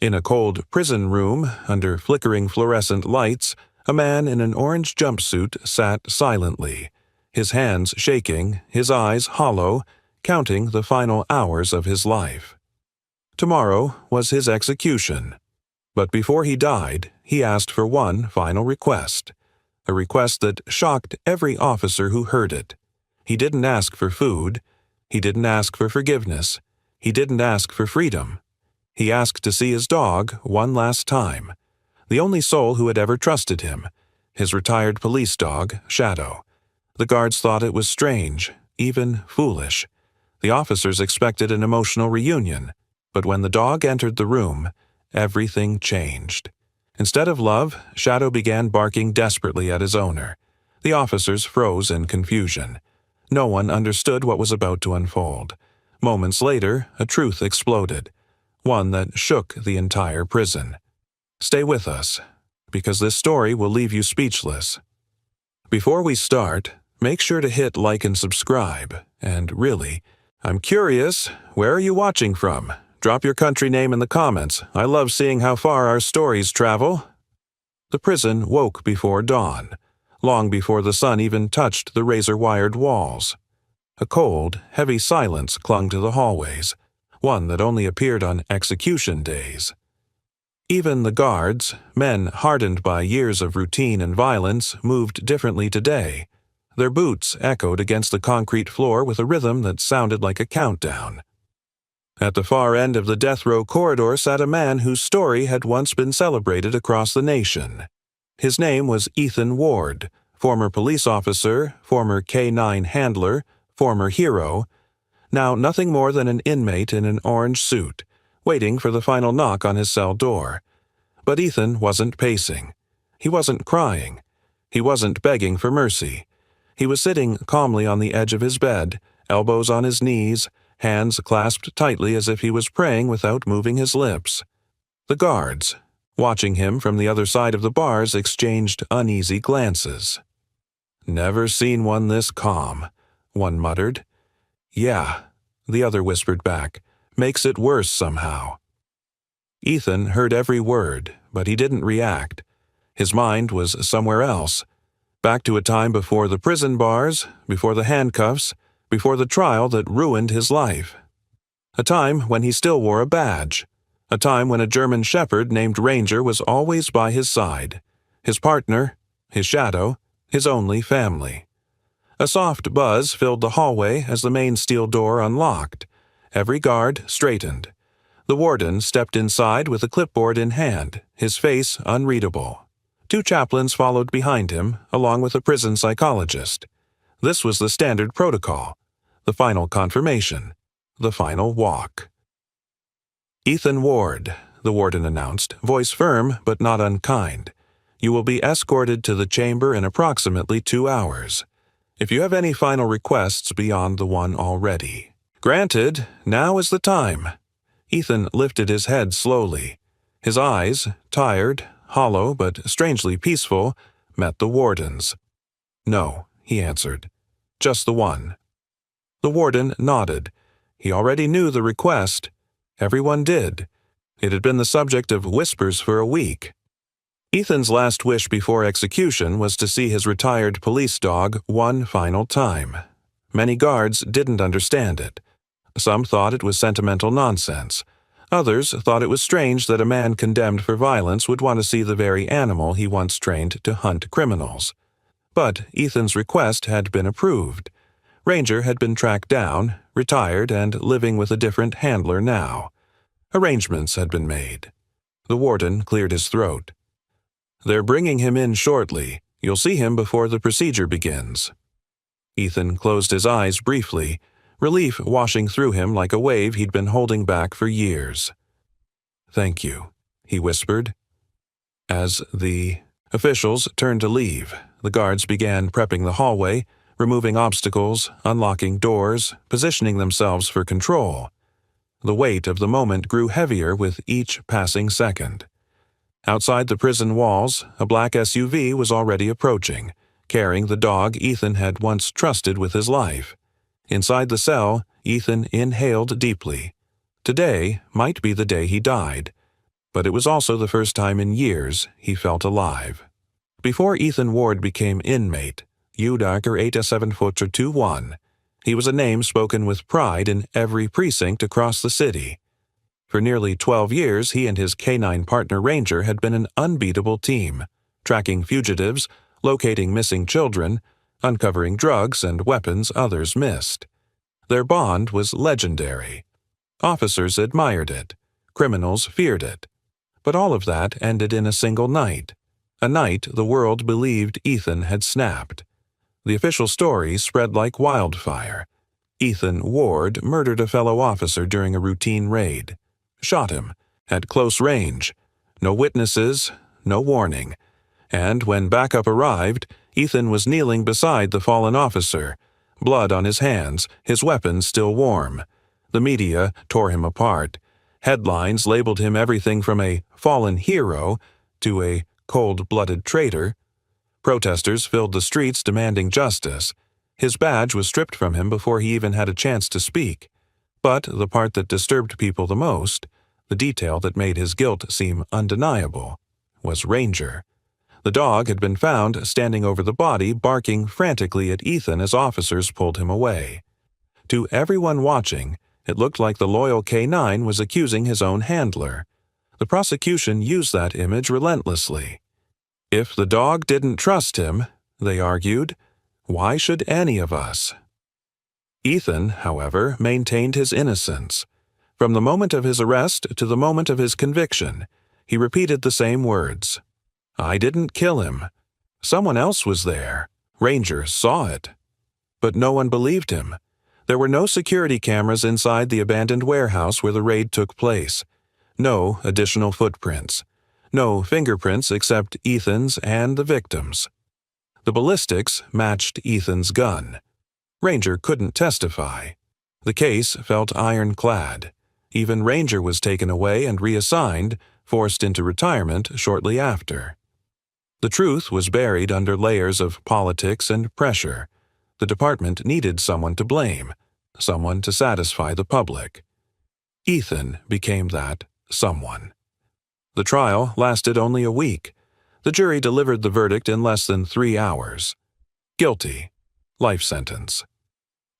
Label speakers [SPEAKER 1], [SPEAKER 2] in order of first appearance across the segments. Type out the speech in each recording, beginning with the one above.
[SPEAKER 1] In a cold prison room, under flickering fluorescent lights, a man in an orange jumpsuit sat silently, his hands shaking, his eyes hollow, counting the final hours of his life. Tomorrow was his execution. But before he died, he asked for one final request, a request that shocked every officer who heard it. He didn't ask for food. He didn't ask for forgiveness. He didn't ask for freedom. He asked to see his dog one last time, the only soul who had ever trusted him, his retired police dog, Shadow. The guards thought it was strange, even foolish. The officers expected an emotional reunion, but when the dog entered the room, everything changed. Instead of love, Shadow began barking desperately at his owner. The officers froze in confusion. No one understood what was about to unfold. Moments later, a truth exploded, one that shook the entire prison. Stay with us, because this story will leave you speechless. Before we start, make sure to hit like and subscribe. And really, I'm curious, where are you watching from? Drop your country name in the comments. I love seeing how far our stories travel. The prison woke before dawn, long before the sun even touched the razor-wired walls. A cold, heavy silence clung to the hallways, one that only appeared on execution days. Even the guards, men hardened by years of routine and violence, moved differently today. Their boots echoed against the concrete floor with a rhythm that sounded like a countdown. At the far end of the death row corridor sat a man whose story had once been celebrated across the nation. His name was Ethan Ward, former police officer, former K-9 handler, former hero, now nothing more than an inmate in an orange suit, waiting for the final knock on his cell door. But Ethan wasn't pacing. He wasn't crying. He wasn't begging for mercy. He was sitting calmly on the edge of his bed, elbows on his knees, hands clasped tightly as if he was praying without moving his lips. The guards, watching him from the other side of the bars, exchanged uneasy glances. "Never seen one this calm," one muttered. "Yeah," the other whispered back. "Makes it worse somehow." Ethan heard every word, but he didn't react. His mind was somewhere else, back to a time before the prison bars, before the handcuffs, before the trial that ruined his life. A time when he still wore a badge. A time when a German shepherd named Ranger was always by his side. His partner, his shadow, his only family. A soft buzz filled the hallway as the main steel door unlocked. Every guard straightened. The warden stepped inside with a clipboard in hand, his face unreadable. Two chaplains followed behind him, along with a prison psychologist. This was the standard protocol, the final confirmation, the final walk. "Ethan Ward," the warden announced, voice firm but not unkind. "You will be escorted to the chamber in approximately 2 hours. If you have any final requests beyond the one already." "Granted, now is the time." Ethan lifted his head slowly. His eyes, tired, hollow but strangely peaceful, met the warden's. "No," he answered. "Just the one." The warden nodded. He already knew the request. Everyone did. It had been the subject of whispers for a week. Ethan's last wish before execution was to see his retired police dog one final time. Many guards didn't understand it. Some thought it was sentimental nonsense. Others thought it was strange that a man condemned for violence would want to see the very animal he once trained to hunt criminals. But Ethan's request had been approved. Ranger had been tracked down, retired, and living with a different handler now. Arrangements had been made. The warden cleared his throat. "They're bringing him in shortly. You'll see him before the procedure begins." Ethan closed his eyes briefly, relief washing through him like a wave he'd been holding back for years. "Thank you," he whispered. As the officials turned to leave, the guards began prepping the hallway, removing obstacles, unlocking doors, positioning themselves for control. The weight of the moment grew heavier with each passing second. Outside the prison walls, a black SUV was already approaching, carrying the dog Ethan had once trusted with his life. Inside the cell, Ethan inhaled deeply. Today might be the day he died. but it was also the first time in years he felt alive. Before Ethan Ward became inmate, Udaker 87-21, he was a name spoken with pride in every precinct across the city. For nearly 12 years, he and his canine partner Ranger had been an unbeatable team, tracking fugitives, locating missing children, uncovering drugs and weapons others missed. Their bond was legendary. Officers admired it. Criminals feared it. But all of that ended in a single night. A night the world believed Ethan had snapped. The official story spread like wildfire. Ethan Ward murdered a fellow officer during a routine raid. Shot him, at close range. No witnesses, no warning. And when backup arrived, Ethan was kneeling beside the fallen officer, blood on his hands, his weapon still warm. The media tore him apart. Headlines labeled him everything from a fallen hero to a cold-blooded traitor. Protesters filled the streets demanding justice. His badge was stripped from him before he even had a chance to speak. But the part that disturbed people the most, the detail that made his guilt seem undeniable, was Ranger. The dog had been found standing over the body, barking frantically at Ethan as officers pulled him away. To everyone watching, it looked like the loyal K9 was accusing his own handler. The prosecution used that image relentlessly. If the dog didn't trust him, they argued, why should any of us? Ethan, however, maintained his innocence. From the moment of his arrest to the moment of his conviction, he repeated the same words. I didn't kill him. Someone else was there. Ranger saw it. But no one believed him. There were no security cameras inside the abandoned warehouse where the raid took place. No additional footprints. No fingerprints except Ethan's and the victim's. The ballistics matched Ethan's gun. Ranger couldn't testify. The case felt ironclad. Even Ranger was taken away and reassigned, forced into retirement shortly after. The truth was buried under layers of politics and pressure. The department needed someone to blame, someone to satisfy the public. Ethan became that someone. The trial lasted only a week. The jury delivered the verdict in less than 3 hours. Guilty. Life sentence.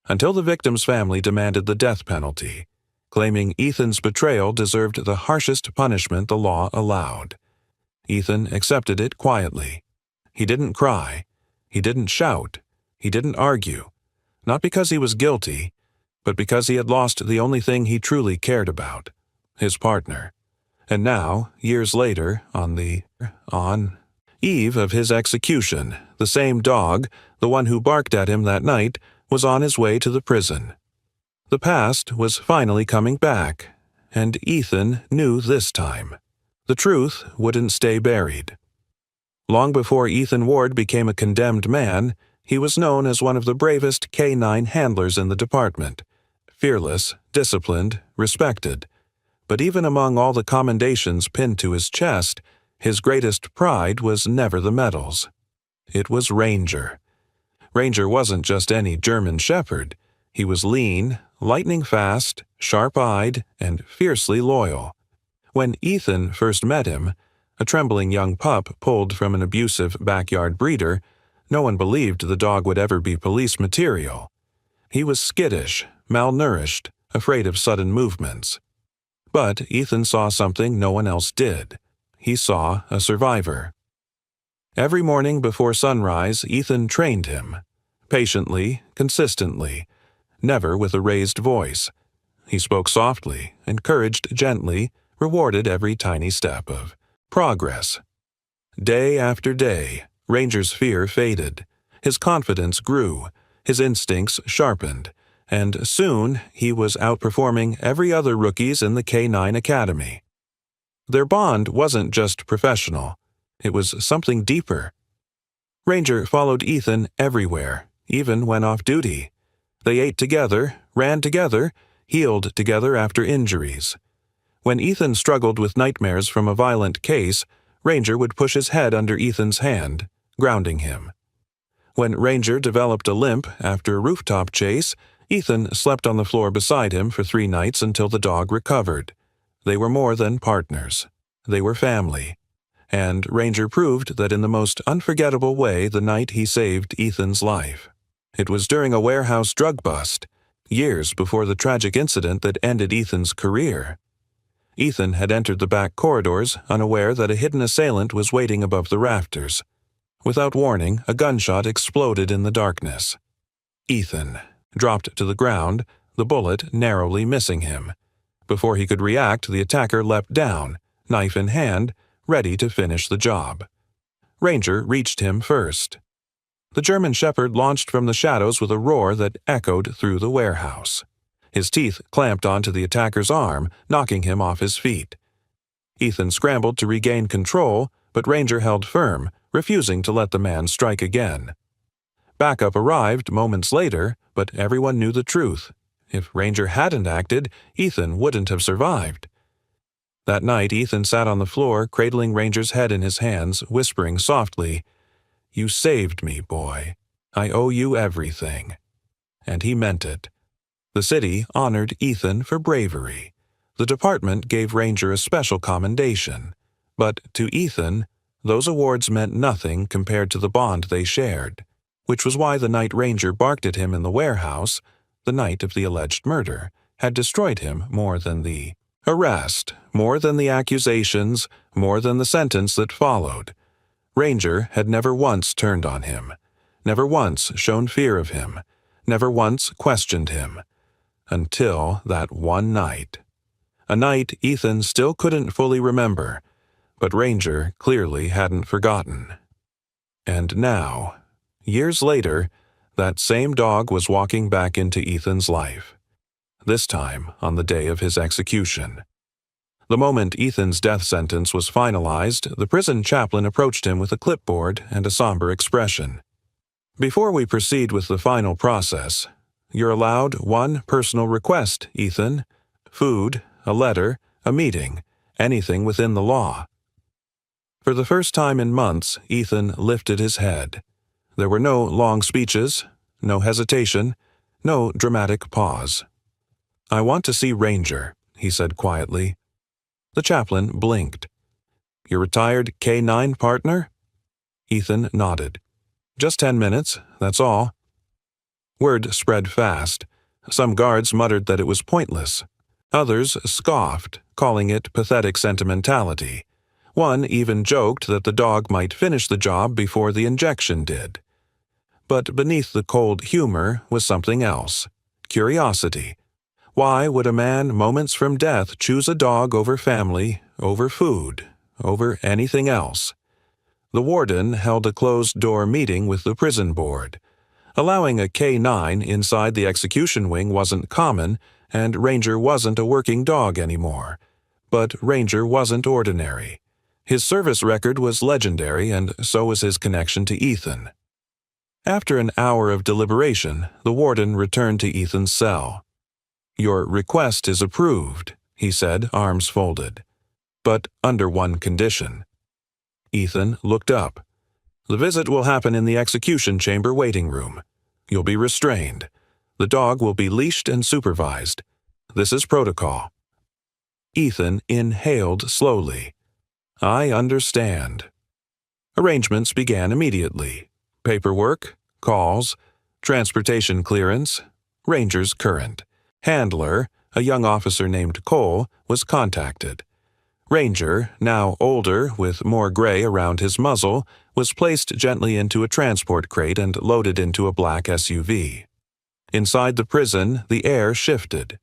[SPEAKER 1] Until the victim's family demanded the death penalty, claiming Ethan's betrayal deserved the harshest punishment the law allowed. Ethan accepted it quietly. He didn't cry. He didn't shout. He didn't argue. Not because he was guilty, but because he had lost the only thing he truly cared about, his partner. And now, years later, on eve of his execution, the same dog, the one who barked at him that night, was on his way to the prison. The past was finally coming back, and Ethan knew this time. The truth wouldn't stay buried. Long before Ethan Ward became a condemned man, he was known as one of the bravest K9 handlers in the department. Fearless, disciplined, respected. But even among all the commendations pinned to his chest, his greatest pride was never the medals. It was Ranger. Ranger wasn't just any German shepherd. He was lean, lightning fast, sharp-eyed, and fiercely loyal. When Ethan first met him, a trembling young pup pulled from an abusive backyard breeder, no one believed the dog would ever be police material. He was skittish, malnourished, afraid of sudden movements. But Ethan saw something no one else did. He saw a survivor. Every morning before sunrise, Ethan trained him. Patiently, consistently, never with a raised voice. He spoke softly, encouraged gently, rewarded every tiny step of progress. Day after day, Ranger's fear faded. His confidence grew. His instincts sharpened. And soon he was outperforming every other rookies in the K9 Academy. Their bond wasn't just professional. It was something deeper. Ranger followed Ethan everywhere, even when off duty. They ate together, ran together, healed together after injuries. When Ethan struggled with nightmares from a violent case, Ranger would push his head under Ethan's hand, grounding him. When Ranger developed a limp after a rooftop chase, Ethan slept on the floor beside him for 3 nights until the dog recovered. They were more than partners. They were family, and Ranger proved that in the most unforgettable way the night he saved Ethan's life. It was during a warehouse drug bust, years before the tragic incident that ended Ethan's career. Ethan had entered the back corridors, unaware that a hidden assailant was waiting above the rafters. Without warning, a gunshot exploded in the darkness. Ethan dropped to the ground, the bullet narrowly missing him. Before he could react, the attacker leapt down, knife in hand, ready to finish the job. Ranger reached him first. The German Shepherd launched from the shadows with a roar that echoed through the warehouse. His teeth clamped onto the attacker's arm, knocking him off his feet. Ethan scrambled to regain control, but Ranger held firm, refusing to let the man strike again. Backup arrived moments later, but everyone knew the truth. If Ranger hadn't acted, Ethan wouldn't have survived. That night, Ethan sat on the floor, cradling Ranger's head in his hands, whispering softly, "You saved me, boy. I owe you everything." And he meant it. The city honored Ethan for bravery. The department gave Ranger a special commendation. But to Ethan, those awards meant nothing compared to the bond they shared, which was why the night Ranger barked at him in the warehouse, the night of the alleged murder, had destroyed him more than the arrest, more than the accusations, more than the sentence that followed. Ranger had never once turned on him, never once shown fear of him, never once questioned him. Until that one night. A night Ethan still couldn't fully remember, but Ranger clearly hadn't forgotten. And now, years later, that same dog was walking back into Ethan's life. This time on the day of his execution. The moment Ethan's death sentence was finalized, the prison chaplain approached him with a clipboard and a somber expression. "Before we proceed with the final process, you're allowed one personal request, Ethan. Food, a letter, a meeting, anything within the law." For the first time in months, Ethan lifted his head. There were no long speeches, no hesitation, no dramatic pause. "I want to see Ranger," he said quietly. The chaplain blinked. "Your retired K-9 partner?" Ethan nodded. "Just 10 minutes, that's all." Word spread fast. Some guards muttered that it was pointless. Others scoffed, calling it pathetic sentimentality. One even joked that the dog might finish the job before the injection did. But beneath the cold humor was something else. Curiosity. Why would a man moments from death choose a dog over family, over food, over anything else? The warden held a closed-door meeting with the prison board. Allowing a K-9 inside the execution wing wasn't common, and Ranger wasn't a working dog anymore. But Ranger wasn't ordinary. His service record was legendary, and so was his connection to Ethan. After an hour of deliberation, the warden returned to Ethan's cell. "Your request is approved," he said, arms folded. "But under one condition." Ethan looked up. "The visit will happen in the execution chamber waiting room. You'll be restrained. The dog will be leashed and supervised. This is protocol." Ethan inhaled slowly. "I understand." Arrangements began immediately. Paperwork, calls, transportation clearance, Ranger's current. Handler, a young officer named Cole, was contacted. Ranger, now older, with more gray around his muzzle, was placed gently into a transport crate and loaded into a black SUV. Inside the prison, the air shifted.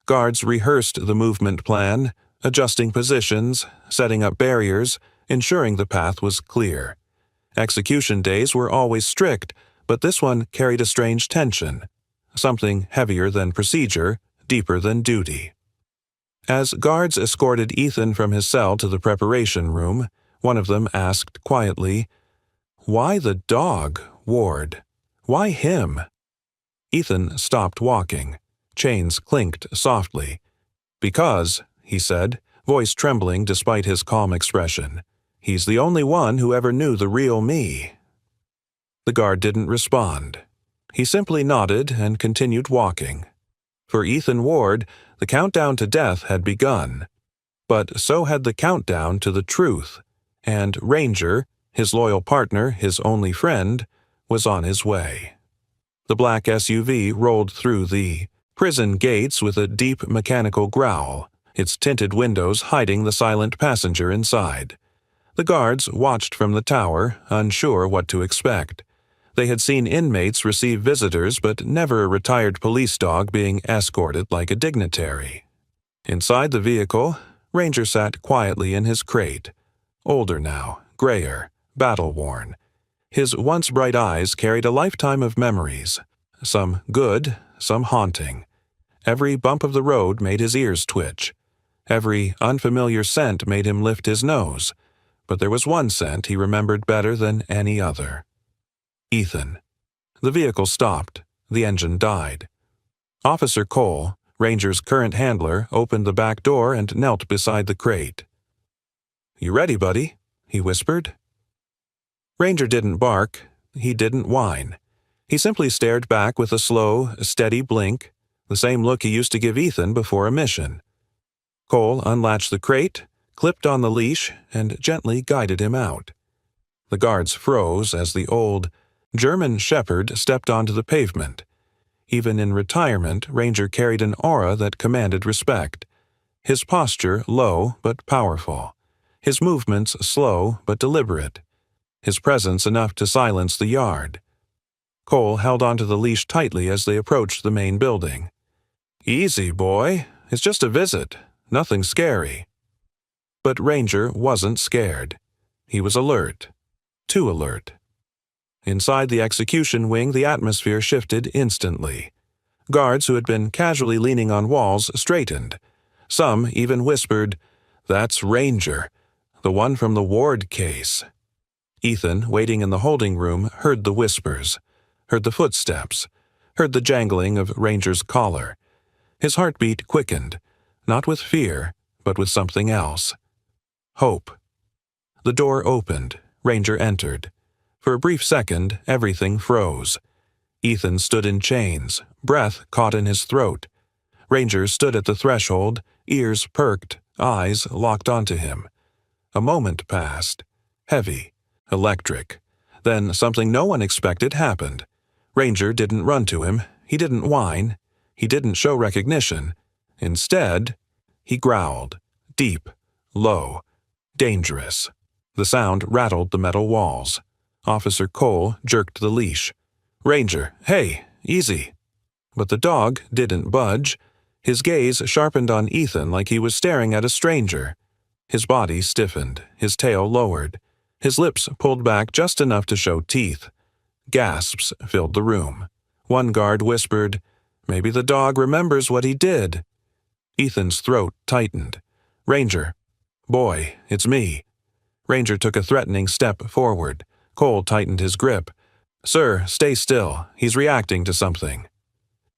[SPEAKER 1] Guards rehearsed the movement plan, adjusting positions, setting up barriers, ensuring the path was clear. Execution days were always strict, but this one carried a strange tension, something heavier than procedure, deeper than duty. As guards escorted Ethan from his cell to the preparation room, one of them asked quietly, "Why the dog, Ward? Why him?" Ethan stopped walking. Chains clinked softly. "Because," he said, voice trembling despite his calm expression, "he's the only one who ever knew the real me." The guard didn't respond. He simply nodded and continued walking. For Ethan Ward, the countdown to death had begun. But so had the countdown to the truth, and Ranger, his loyal partner, his only friend, was on his way. The black SUV rolled through the prison gates with a deep mechanical growl, its tinted windows hiding the silent passenger inside. The guards watched from the tower, unsure what to expect. They had seen inmates receive visitors, but never a retired police dog being escorted like a dignitary. Inside the vehicle, Ranger sat quietly in his crate. Older now, grayer, battle-worn. His once bright eyes carried a lifetime of memories, some good, some haunting. Every bump of the road made his ears twitch. Every unfamiliar scent made him lift his nose, but there was one scent he remembered better than any other. Ethan. The vehicle stopped. The engine died. Officer Cole, Ranger's current handler, opened the back door and knelt beside the crate. "You ready, buddy?" he whispered. Ranger didn't bark. He didn't whine. He simply stared back with a slow, steady blink, the same look he used to give Ethan before a mission. Cole unlatched the crate, clipped on the leash, and gently guided him out. The guards froze as the old German shepherd stepped onto the pavement. Even in retirement, Ranger carried an aura that commanded respect. His posture low but powerful. His movements slow but deliberate. His presence enough to silence the yard. Cole held onto the leash tightly as they approached the main building. "Easy, boy. It's just a visit. Nothing scary." But Ranger wasn't scared. He was alert. Too alert. Inside the execution wing, the atmosphere shifted instantly. Guards who had been casually leaning on walls straightened. Some even whispered, "That's Ranger, the one from the Ward case." Ethan, waiting in the holding room, heard the whispers, heard the footsteps, heard the jangling of Ranger's collar. His heartbeat quickened, not with fear, but with something else. Hope. The door opened. Ranger entered. For a brief second, everything froze. Ethan stood in chains, breath caught in his throat. Ranger stood at the threshold, ears perked, eyes locked onto him. A moment passed. Heavy. Electric. Then something no one expected happened. Ranger didn't run to him. He didn't whine. He didn't show recognition. Instead, he growled. Deep. Low. Dangerous. The sound rattled the metal walls. Officer Cole jerked the leash. "Ranger, hey, easy." But the dog didn't budge. His gaze sharpened on Ethan like he was staring at a stranger. His body stiffened, his tail lowered. His lips pulled back just enough to show teeth. Gasps filled the room. One guard whispered, "Maybe the dog remembers what he did." Ethan's throat tightened. "Ranger." "Boy, it's me." Ranger took a threatening step forward. Cole tightened his grip. "Sir, stay still. He's reacting to something."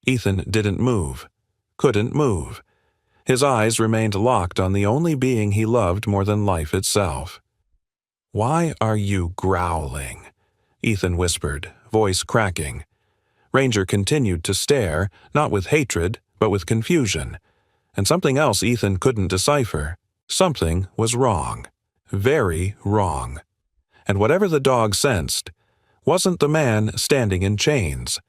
[SPEAKER 1] Ethan didn't move. Couldn't move. His eyes remained locked on the only being he loved more than life itself. "Why are you growling?" Ethan whispered, voice cracking. Ranger continued to stare, not with hatred, but with confusion. And something else Ethan couldn't decipher. Something was wrong. Very wrong. And whatever the dog sensed, wasn't the man standing in chains.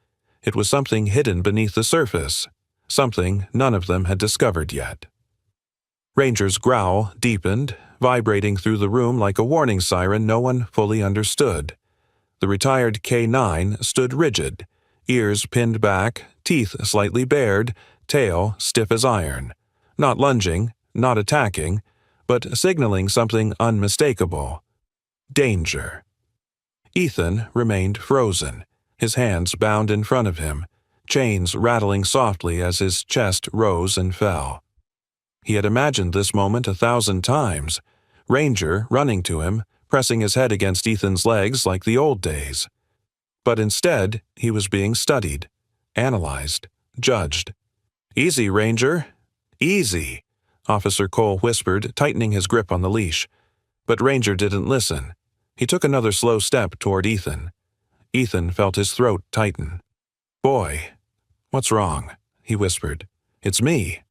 [SPEAKER 1] It was something hidden beneath the surface, something none of them had discovered yet. Ranger's growl deepened, vibrating through the room like a warning siren no one fully understood. The retired K9 stood rigid, ears pinned back, teeth slightly bared, tail stiff as iron. Not lunging, not attacking, but signaling something unmistakable. Danger. Ethan remained frozen, his hands bound in front of him, chains rattling softly as his chest rose and fell. He had imagined this moment 1,000 times, Ranger running to him, pressing his head against Ethan's legs like the old days. But instead, he was being studied, analyzed, judged. "Easy, Ranger. Easy," Officer Cole whispered, tightening his grip on the leash. But Ranger didn't listen. He took another slow step toward Ethan. Ethan felt his throat tighten. "Boy, what's wrong?" he whispered. "It's me."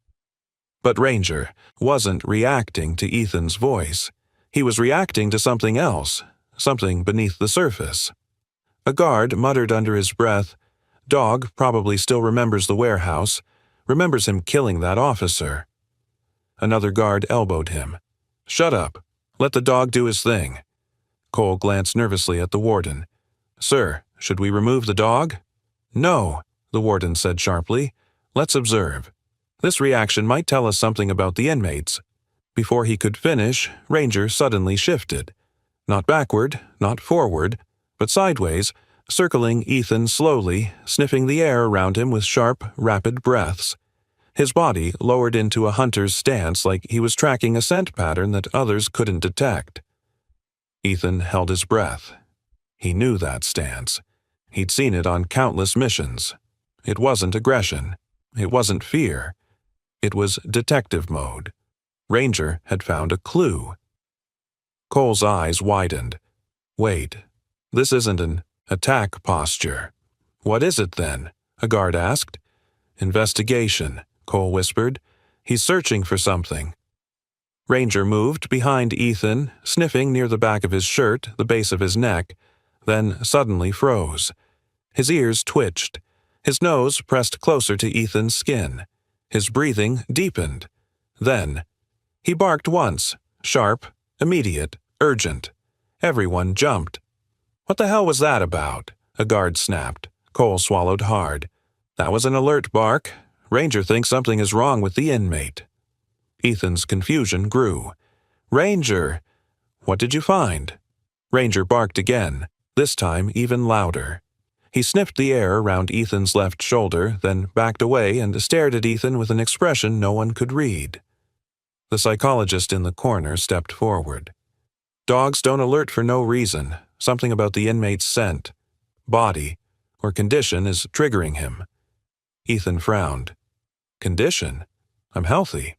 [SPEAKER 1] But Ranger wasn't reacting to Ethan's voice. He was reacting to something else, something beneath the surface. A guard muttered under his breath, "Dog probably still remembers the warehouse, remembers him killing that officer." Another guard elbowed him. "Shut up. Let the dog do his thing." Cole glanced nervously at the warden. "Sir, should we remove the dog?" "No," the warden said sharply. "Let's observe. This reaction might tell us something about the inmates." Before he could finish, Ranger suddenly shifted. Not backward, not forward, but sideways, circling Ethan slowly, sniffing the air around him with sharp, rapid breaths. His body lowered into a hunter's stance like he was tracking a scent pattern that others couldn't detect. Ethan held his breath. He knew that stance. He'd seen it on countless missions. It wasn't aggression. It wasn't fear. It was detective mode. Ranger had found a clue. Cole's eyes widened. "Wait, this isn't an attack posture." "What is it then?" a guard asked. "Investigation," Cole whispered. "He's searching for something." Ranger moved behind Ethan, sniffing near the back of his shirt, the base of his neck, then suddenly froze. His ears twitched. His nose pressed closer to Ethan's skin. His breathing deepened. Then, he barked once, sharp, immediate, urgent. Everyone jumped. "What the hell was that about?" a guard snapped. Cole swallowed hard. "That was an alert bark. Ranger thinks something is wrong with the inmate." Ethan's confusion grew. "Ranger! What did you find?" Ranger barked again, this time even louder. He sniffed the air around Ethan's left shoulder, then backed away and stared at Ethan with an expression no one could read. The psychologist in the corner stepped forward. "Dogs don't alert for no reason. Something about the inmate's scent, body, or condition is triggering him." Ethan frowned. "Condition? I'm healthy."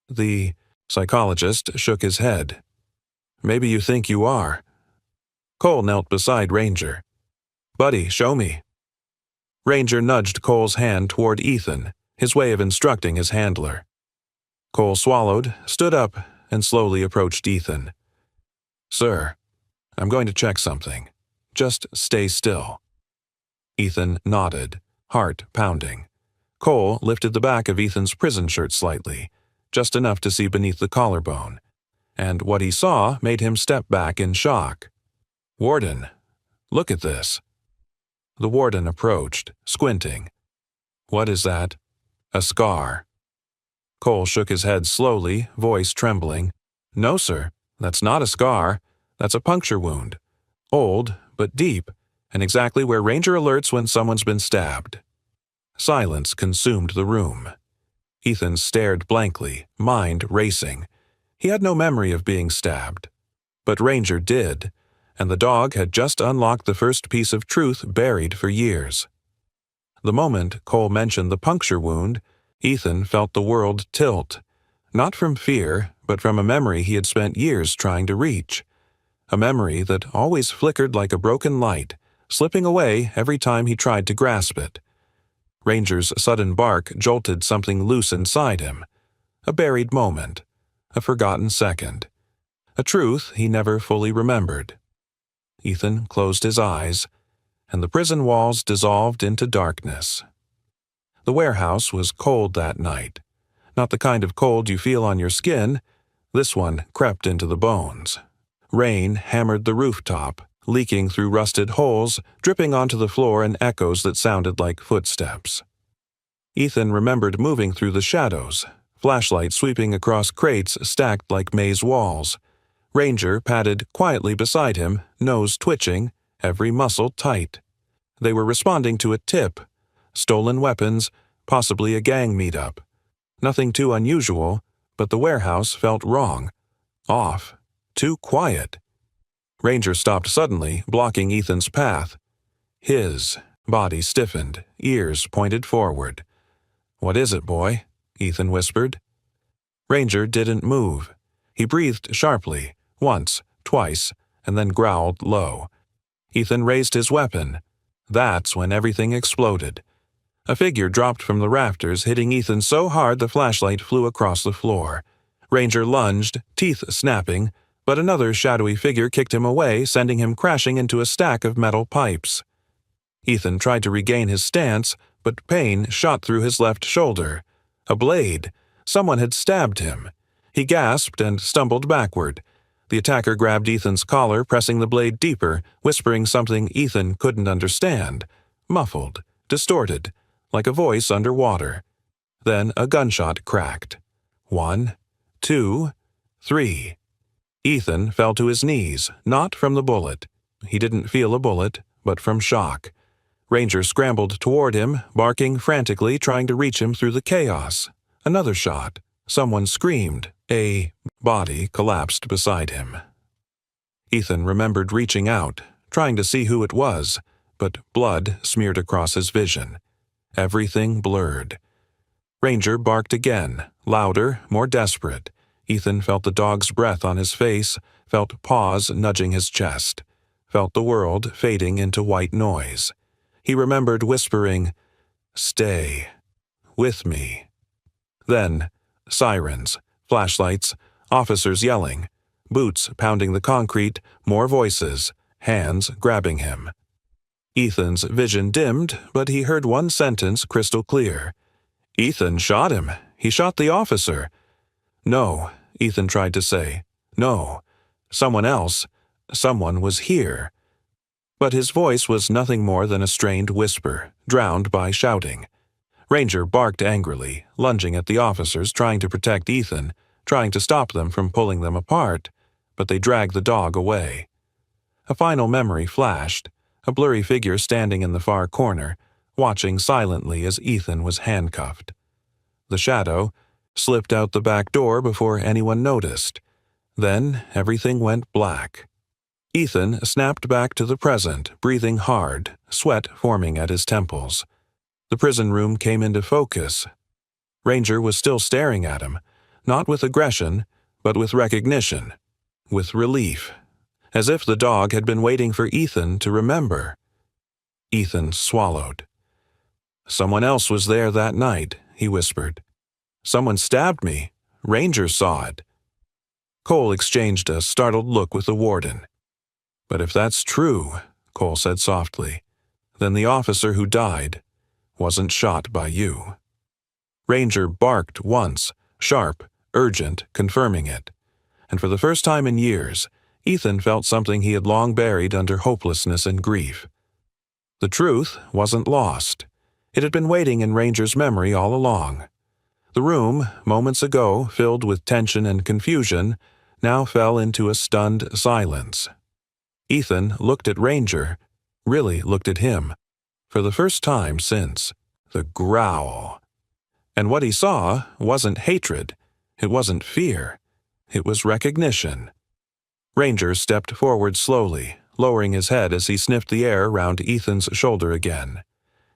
[SPEAKER 1] The psychologist shook his head. "Maybe you think you are." Cole knelt beside Ranger. "Buddy, show me." Ranger nudged Cole's hand toward Ethan, his way of instructing his handler. Cole swallowed, stood up, and slowly approached Ethan. "Sir, I'm going to check something. Just stay still." Ethan nodded, heart pounding. Cole lifted the back of Ethan's prison shirt slightly, just enough to see beneath the collarbone, and what he saw made him step back in shock. "Warden, look at this." The warden approached, squinting. "What is that?" "A scar." Cole shook his head slowly, voice trembling. "No, sir, that's not a scar. That's a puncture wound. Old, but deep, and exactly where Ranger alerts when someone's been stabbed." Silence consumed the room. Ethan stared blankly, mind racing. He had no memory of being stabbed. But Ranger did, and the dog had just unlocked the first piece of truth buried for years. The moment Cole mentioned the puncture wound, Ethan felt the world tilt, not from fear, but from a memory he had spent years trying to reach. A memory that always flickered like a broken light, slipping away every time he tried to grasp it. Ranger's sudden bark jolted something loose inside him. A buried moment, a forgotten second, a truth he never fully remembered. Ethan closed his eyes, and the prison walls dissolved into darkness. The warehouse was cold that night. Not the kind of cold you feel on your skin. This one crept into the bones. Rain hammered the rooftop, leaking through rusted holes, dripping onto the floor in echoes that sounded like footsteps. Ethan remembered moving through the shadows, flashlight sweeping across crates stacked like maze walls. Ranger padded quietly beside him, nose twitching, every muscle tight. They were responding to a tip. Stolen weapons, possibly a gang meetup. Nothing too unusual, but the warehouse felt wrong. Off. Too quiet. Ranger stopped suddenly, blocking Ethan's path. His body stiffened, ears pointed forward. "What is it, boy?" Ethan whispered. Ranger didn't move. He breathed sharply, once, twice, and then growled low. Ethan raised his weapon. That's when everything exploded. A figure dropped from the rafters, hitting Ethan so hard the flashlight flew across the floor. Ranger lunged, teeth snapping, but another shadowy figure kicked him away, sending him crashing into a stack of metal pipes. Ethan tried to regain his stance, but pain shot through his left shoulder. A blade. Someone had stabbed him. He gasped and stumbled backward. The attacker grabbed Ethan's collar, pressing the blade deeper, whispering something Ethan couldn't understand. Muffled, distorted, like a voice underwater. Then a gunshot cracked. 1, 2, 3. Ethan fell to his knees, not from the bullet. He didn't feel a bullet, but from shock. Ranger scrambled toward him, barking frantically, trying to reach him through the chaos. Another shot. Someone screamed. A body collapsed beside him. Ethan remembered reaching out, trying to see who it was, but blood smeared across his vision. Everything blurred. Ranger barked again, louder, more desperate. Ethan felt the dog's breath on his face, felt paws nudging his chest, felt the world fading into white noise. He remembered whispering, "Stay with me." Then, sirens, flashlights, officers yelling, boots pounding the concrete, more voices, hands grabbing him. Ethan's vision dimmed, but he heard one sentence crystal clear. "Ethan shot him. He shot the officer." "No," Ethan tried to say. "No. Someone else. Someone was here." But his voice was nothing more than a strained whisper, drowned by shouting. Ranger barked angrily, lunging at the officers, trying to protect Ethan, trying to stop them from pulling them apart, but they dragged the dog away. A final memory flashed, a blurry figure standing in the far corner, watching silently as Ethan was handcuffed. The shadow slipped out the back door before anyone noticed. Then everything went black. Ethan snapped back to the present, breathing hard, sweat forming at his temples. The prison room came into focus. Ranger was still staring at him, not with aggression, but with recognition, with relief, as if the dog had been waiting for Ethan to remember. Ethan swallowed. "Someone else was there that night," he whispered. "Someone stabbed me. Ranger saw it." Cole exchanged a startled look with the warden. "But if that's true," Cole said softly, "then the officer who died wasn't shot by you." Ranger barked once, sharp, urgent, confirming it. And for the first time in years, Ethan felt something he had long buried under hopelessness and grief. The truth wasn't lost. It had been waiting in Ranger's memory all along. The room, moments ago filled with tension and confusion, now fell into a stunned silence. Ethan looked at Ranger, really looked at him, for the first time since the growl. And what he saw wasn't hatred, it wasn't fear, it was recognition. Ranger stepped forward slowly, lowering his head as he sniffed the air around Ethan's shoulder again.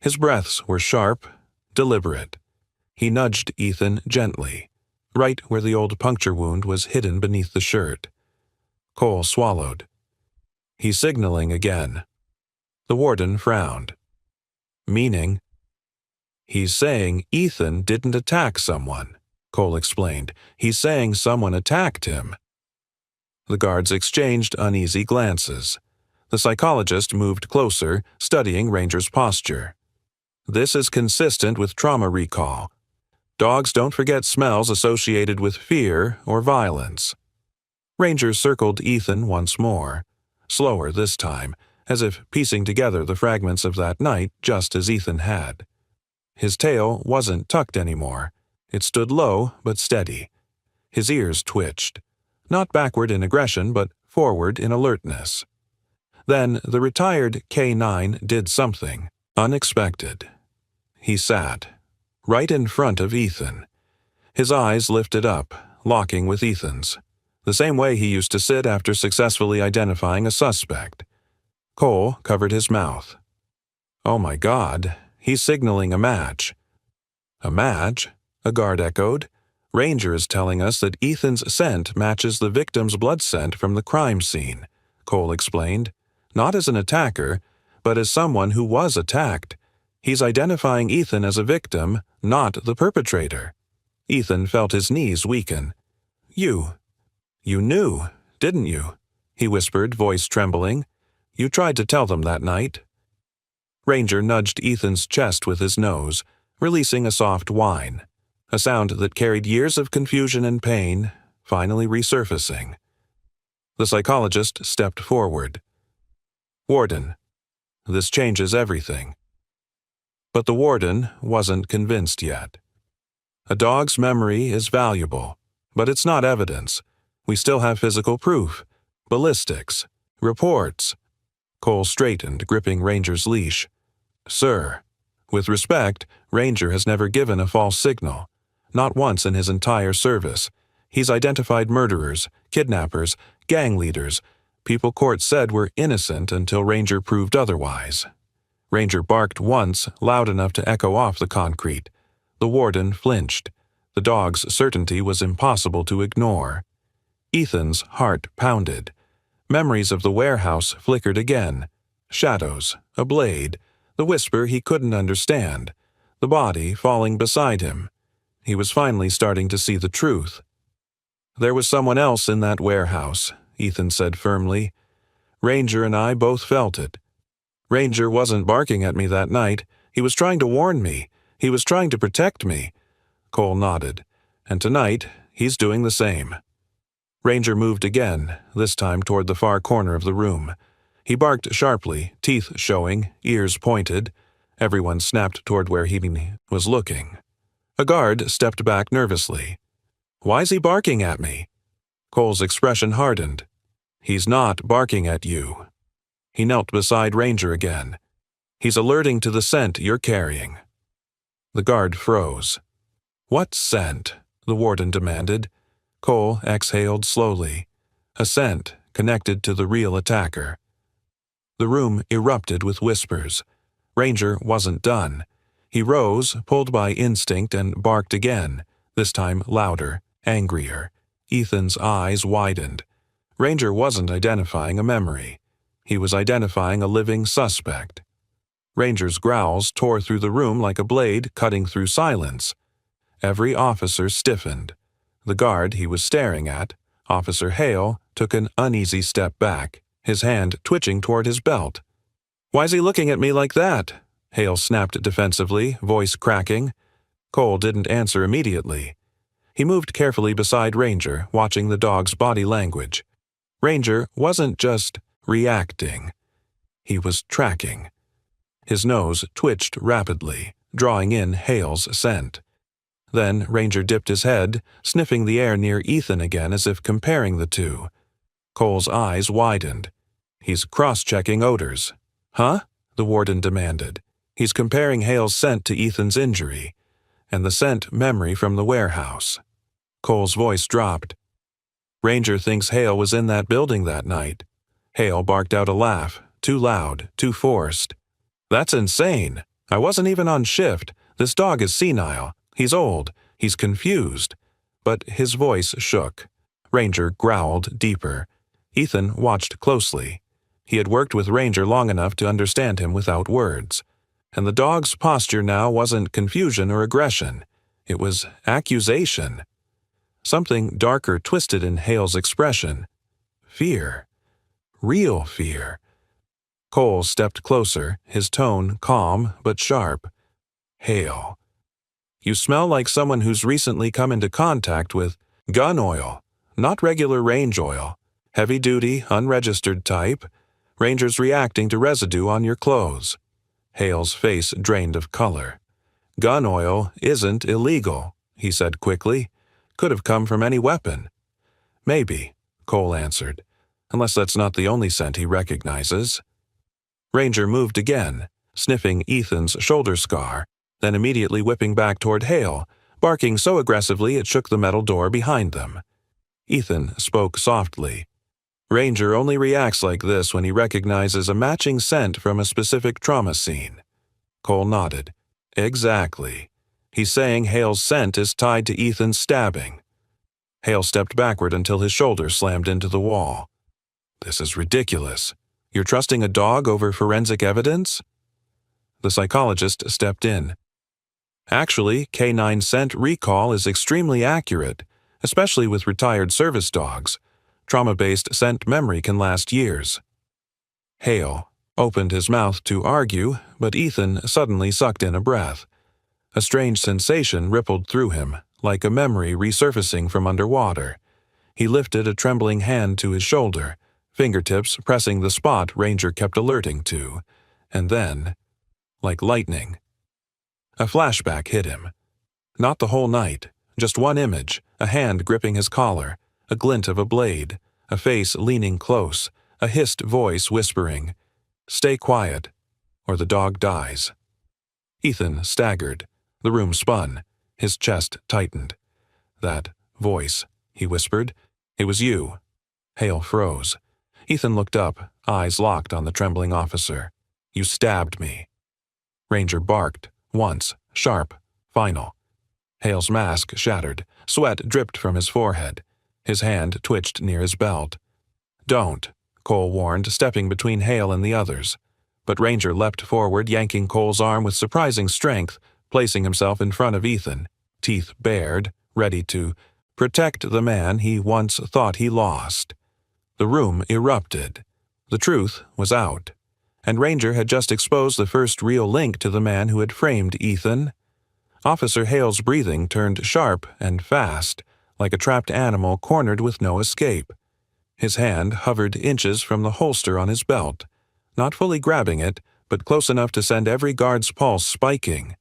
[SPEAKER 1] His breaths were sharp, deliberate. He nudged Ethan gently, right where the old puncture wound was hidden beneath the shirt. Cole swallowed. "He's signaling again." The warden frowned. "Meaning?" "He's saying Ethan didn't attack someone," Cole explained. "He's saying someone attacked him." The guards exchanged uneasy glances. The psychologist moved closer, studying Ranger's posture. "This is consistent with trauma recall. Dogs don't forget smells associated with fear or violence." Ranger circled Ethan once more, slower this time, as if piecing together the fragments of that night just as Ethan had. His tail wasn't tucked anymore. It stood low but steady. His ears twitched, not backward in aggression but forward in alertness. Then the retired K9 did something unexpected. He sat, right in front of Ethan. His eyes lifted up, locking with Ethan's, the same way he used to sit after successfully identifying a suspect. Cole covered his mouth. "Oh my God, he's signaling a match." "A match?" a guard echoed. "Ranger is telling us that Ethan's scent matches the victim's blood scent from the crime scene," Cole explained. "Not as an attacker, but as someone who was attacked. He's identifying Ethan as a victim, not the perpetrator. Ethan felt his knees weaken. You knew, didn't you? He whispered, voice trembling. You tried to tell them that night. Ranger nudged Ethan's chest with his nose, releasing a soft whine, a sound that carried years of confusion and pain, finally resurfacing. The psychologist stepped forward. Warden, this changes everything. But the warden wasn't convinced yet. A dog's memory is valuable, but it's not evidence. We still have physical proof, ballistics, reports. Cole straightened, gripping Ranger's leash. Sir, with respect, Ranger has never given a false signal. Not once in his entire service. He's identified murderers, kidnappers, gang leaders, people court said were innocent until Ranger proved otherwise. Ranger barked once, loud enough to echo off the concrete. The warden flinched. The dog's certainty was impossible to ignore. Ethan's heart pounded. Memories of the warehouse flickered again. Shadows, a blade, the whisper he couldn't understand, the body falling beside him. He was finally starting to see the truth. There was someone else in that warehouse, Ethan said firmly. Ranger and I both felt it. Ranger wasn't barking at me that night. He was trying to warn me. He was trying to protect me. Cole nodded. And tonight, he's doing the same. Ranger moved again, this time toward the far corner of the room. He barked sharply, teeth showing, ears pointed. Everyone snapped toward where he was looking. A guard stepped back nervously. Why's he barking at me? Cole's expression hardened. He's not barking at you. He knelt beside Ranger again. He's alerting to the scent you're carrying. The guard froze. What scent? The warden demanded. Cole exhaled slowly. A scent connected to the real attacker. The room erupted with whispers. Ranger wasn't done. He rose, pulled by instinct, and barked again, this time louder, angrier. Ethan's eyes widened. Ranger wasn't identifying a memory. He was identifying a living suspect. Ranger's growls tore through the room like a blade cutting through silence. Every officer stiffened. The guard he was staring at, Officer Hale, took an uneasy step back, his hand twitching toward his belt. Why's he looking at me like that? Hale snapped defensively, voice cracking. Cole didn't answer immediately. He moved carefully beside Ranger, watching the dog's body language. Ranger wasn't just reacting. He was tracking. His nose twitched rapidly, drawing in Hale's scent. Then Ranger dipped his head, sniffing the air near Ethan again as if comparing the two. Cole's eyes widened. He's cross-checking odors. Huh? The warden demanded. He's comparing Hale's scent to Ethan's injury, and the scent memory from the warehouse. Cole's voice dropped. Ranger thinks Hale was in that building that night. Hale barked out a laugh, too loud, too forced. That's insane. I wasn't even on shift. This dog is senile. He's old. He's confused. But his voice shook. Ranger growled deeper. Ethan watched closely. He had worked with Ranger long enough to understand him without words. And the dog's posture now wasn't confusion or aggression. It was accusation. Something darker twisted in Hale's expression. Fear. Real fear. Cole stepped closer, his tone calm but sharp. Hale. You smell like someone who's recently come into contact with gun oil, not regular range oil. Heavy-duty, unregistered type. Ranger's reacting to residue on your clothes. Hale's face drained of color. Gun oil isn't illegal, he said quickly. Could have come from any weapon. Maybe, Cole answered, unless that's not the only scent he recognizes. Ranger moved again, sniffing Ethan's shoulder scar, then immediately whipping back toward Hale, barking so aggressively it shook the metal door behind them. Ethan spoke softly. Ranger only reacts like this when he recognizes a matching scent from a specific trauma scene. Cole nodded. Exactly. He's saying Hale's scent is tied to Ethan's stabbing. Hale stepped backward until his shoulder slammed into the wall. This is ridiculous. You're trusting a dog over forensic evidence? The psychologist stepped in. Actually, K9 scent recall is extremely accurate, especially with retired service dogs. Trauma-based scent memory can last years. Hale opened his mouth to argue, but Ethan suddenly sucked in a breath. A strange sensation rippled through him, like a memory resurfacing from underwater. He lifted a trembling hand to his shoulder, fingertips pressing the spot Ranger kept alerting to, and then, like lightning, a flashback hit him. Not the whole night, just one image, a hand gripping his collar, a glint of a blade, a face leaning close, a hissed voice whispering, "Stay quiet, or the dog dies." Ethan staggered. The room spun. His chest tightened. "That voice," he whispered. "It was you." Hale froze. Ethan looked up, eyes locked on the trembling officer. "You stabbed me." Ranger barked, once, sharp, final. Hale's mask shattered. Sweat dripped from his forehead. His hand twitched near his belt. "Don't," Cole warned, stepping between Hale and the others. But Ranger leapt forward, yanking Cole's arm with surprising strength, placing himself in front of Ethan, teeth bared, ready to protect the man he once thought he lost. The room erupted. The truth was out, and Ranger had just exposed the first real link to the man who had framed Ethan. Officer Hale's breathing turned sharp and fast, like a trapped animal cornered with no escape. His hand hovered inches from the holster on his belt, not fully grabbing it, but close enough to send every guard's pulse spiking.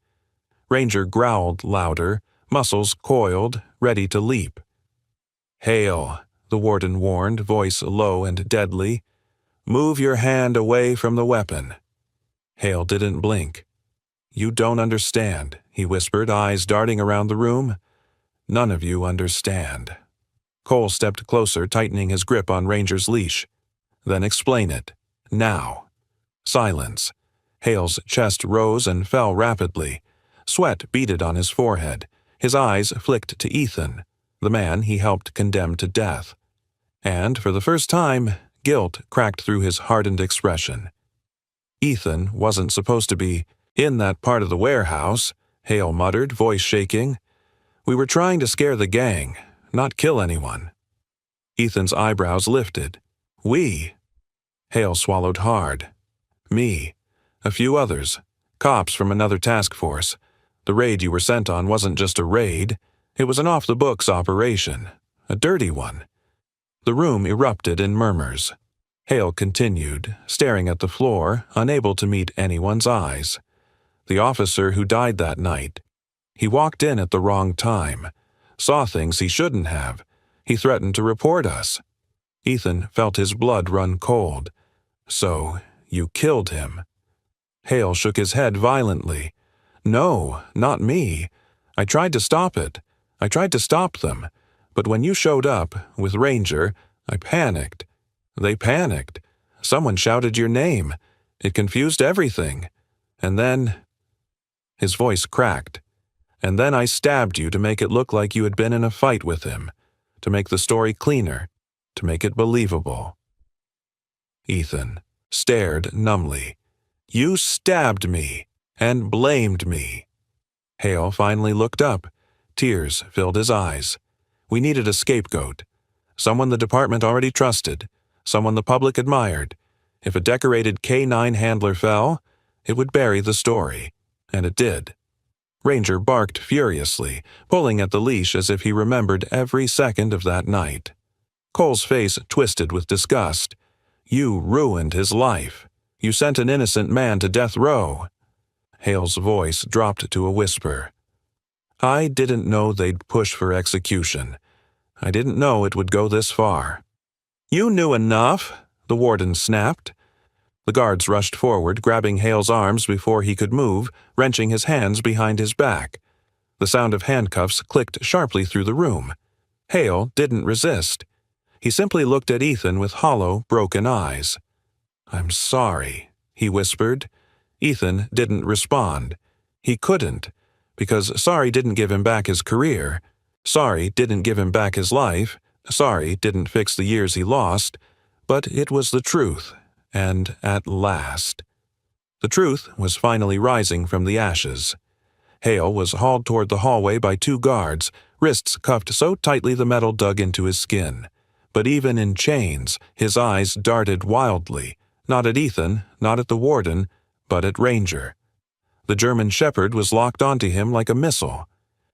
[SPEAKER 1] Ranger growled louder, muscles coiled, ready to leap. "Hale," the warden warned, voice low and deadly. "Move your hand away from the weapon." Hale didn't blink. "You don't understand," he whispered, eyes darting around the room. "None of you understand." Cole stepped closer, tightening his grip on Ranger's leash. "Then explain it. Now." Silence. Hale's chest rose and fell rapidly. Sweat beaded on his forehead. His eyes flicked to Ethan, the man he helped condemn to death. And, for the first time, guilt cracked through his hardened expression. "Ethan wasn't supposed to be in that part of the warehouse," Hale muttered, voice shaking. "We were trying to scare the gang, not kill anyone." Ethan's eyebrows lifted. "We?" Hale swallowed hard. "Me. A few others. Cops from another task force. The raid you were sent on wasn't just a raid. It was an off-the-books operation. A dirty one." The room erupted in murmurs. Hale continued, staring at the floor, unable to meet anyone's eyes. The officer who died that night. He walked in at the wrong time. Saw things he shouldn't have. He threatened to report us. Ethan felt his blood run cold. "So, you killed him." Hale shook his head violently. "No, not me. I tried to stop it. I tried to stop them. But when you showed up, with Ranger, I panicked. They panicked. Someone shouted your name. It confused everything. And then—" His voice cracked. "And then I stabbed you to make it look like you had been in a fight with him. To make the story cleaner. To make it believable." Ethan stared numbly. "You stabbed me. And blamed me." Hale finally looked up. Tears filled his eyes. "We needed a scapegoat. Someone the department already trusted. Someone the public admired. If a decorated K9 handler fell, it would bury the story. And it did." Ranger barked furiously, pulling at the leash as if he remembered every second of that night. Cole's face twisted with disgust. "You ruined his life. You sent an innocent man to death row." Hale's voice dropped to a whisper. "I didn't know they'd push for execution. I didn't know it would go this far." "You knew enough," the warden snapped. The guards rushed forward, grabbing Hale's arms before he could move, wrenching his hands behind his back. The sound of handcuffs clicked sharply through the room. Hale didn't resist. He simply looked at Ethan with hollow, broken eyes. "I'm sorry," he whispered. Ethan didn't respond. He couldn't, because sorry didn't give him back his career. Sorry didn't give him back his life. Sorry didn't fix the years he lost. But it was the truth, and at last. The truth was finally rising from the ashes. Hale was hauled toward the hallway by 2 guards, wrists cuffed so tightly the metal dug into his skin. But even in chains, his eyes darted wildly, not at Ethan, not at the warden, but at Ranger. The German shepherd was locked onto him like a missile.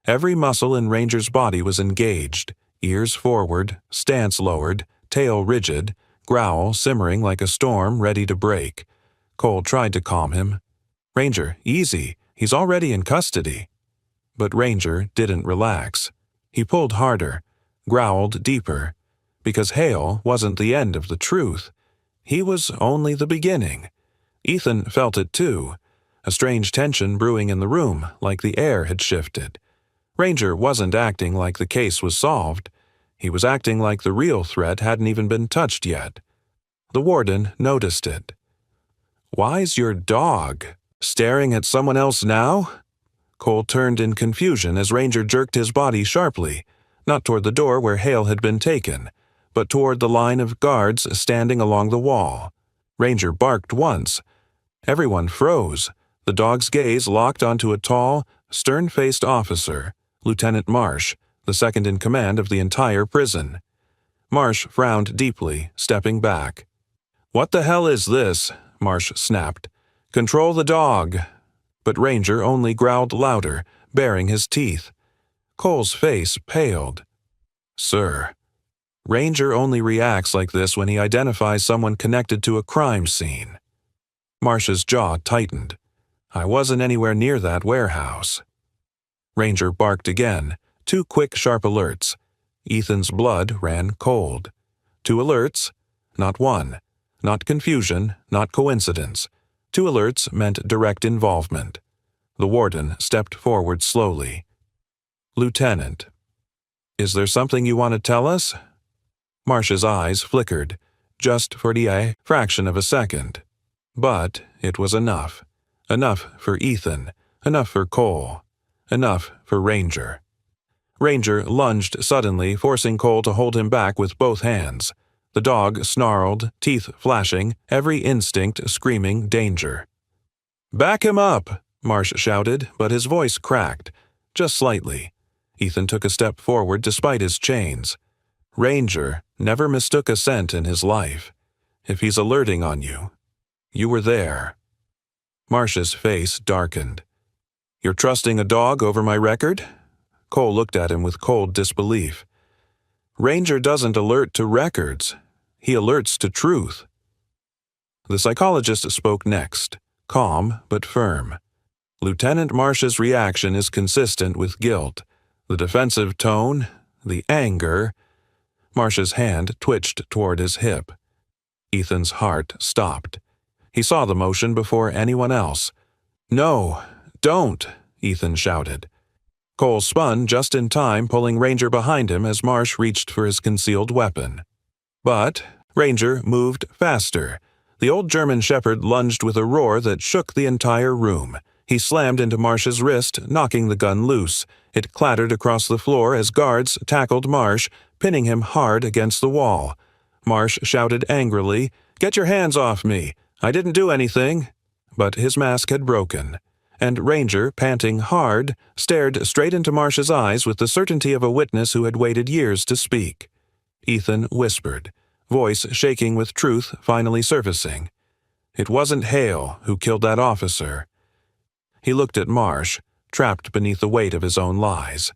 [SPEAKER 1] Every muscle in Ranger's body was engaged, ears forward, stance lowered, tail rigid, growl simmering like a storm ready to break. Cole tried to calm him. "Ranger, easy, he's already in custody." But Ranger didn't relax. He pulled harder, growled deeper, because Hale wasn't the end of the truth. He was only the beginning. Ethan felt it too, a strange tension brewing in the room, like the air had shifted. Ranger wasn't acting like the case was solved. He was acting like the real threat hadn't even been touched yet. The warden noticed it. "Why's your dog staring at someone else now?" Cole turned in confusion as Ranger jerked his body sharply, not toward the door where Hale had been taken, but toward the line of guards standing along the wall. Ranger barked once. Everyone froze, the dog's gaze locked onto a tall, stern-faced officer, Lieutenant Marsh, the second in command of the entire prison. Marsh frowned deeply, stepping back. "What the hell is this?" Marsh snapped. "Control the dog." But Ranger only growled louder, baring his teeth. Cole's face paled. "Sir." Ranger only reacts like this when he identifies someone connected to a crime scene. Marsh's jaw tightened. "I wasn't anywhere near that warehouse." Ranger barked again, 2 quick, sharp alerts. Ethan's blood ran cold. 2 alerts, not 1. Not confusion, not coincidence. 2 alerts meant direct involvement. The warden stepped forward slowly. "Lieutenant, is there something you want to tell us?" Marsh's eyes flickered, just for the fraction of a second. But it was enough. Enough for Ethan, enough for Cole, enough for Ranger. Ranger lunged suddenly, forcing Cole to hold him back with both hands. The dog snarled, teeth flashing, every instinct screaming danger. "Back him up!" Marsh shouted, but his voice cracked, just slightly. Ethan took a step forward despite his chains. Ranger never mistook a scent in his life. If he's alerting on you, you were there. Marsh's face darkened. "You're trusting a dog over my record?" Cole looked at him with cold disbelief. "Ranger doesn't alert to records. He alerts to truth." The psychologist spoke next, calm but firm. "Lieutenant Marsh's reaction is consistent with guilt. The defensive tone, the anger—" Marsh's hand twitched toward his hip. Ethan's heart stopped. He saw the motion before anyone else. "No, don't!" Ethan shouted. Cole spun just in time, pulling Ranger behind him as Marsh reached for his concealed weapon. But Ranger moved faster. The old German shepherd lunged with a roar that shook the entire room. He slammed into Marsh's wrist, knocking the gun loose. It clattered across the floor as guards tackled Marsh, pinning him hard against the wall. Marsh shouted angrily, "Get your hands off me! I didn't do anything!" But his mask had broken. And Ranger, panting hard, stared straight into Marsh's eyes with the certainty of a witness who had waited years to speak. Ethan whispered, voice shaking with truth finally surfacing. "It wasn't Hale who killed that officer." He looked at Marsh, trapped beneath the weight of his own lies.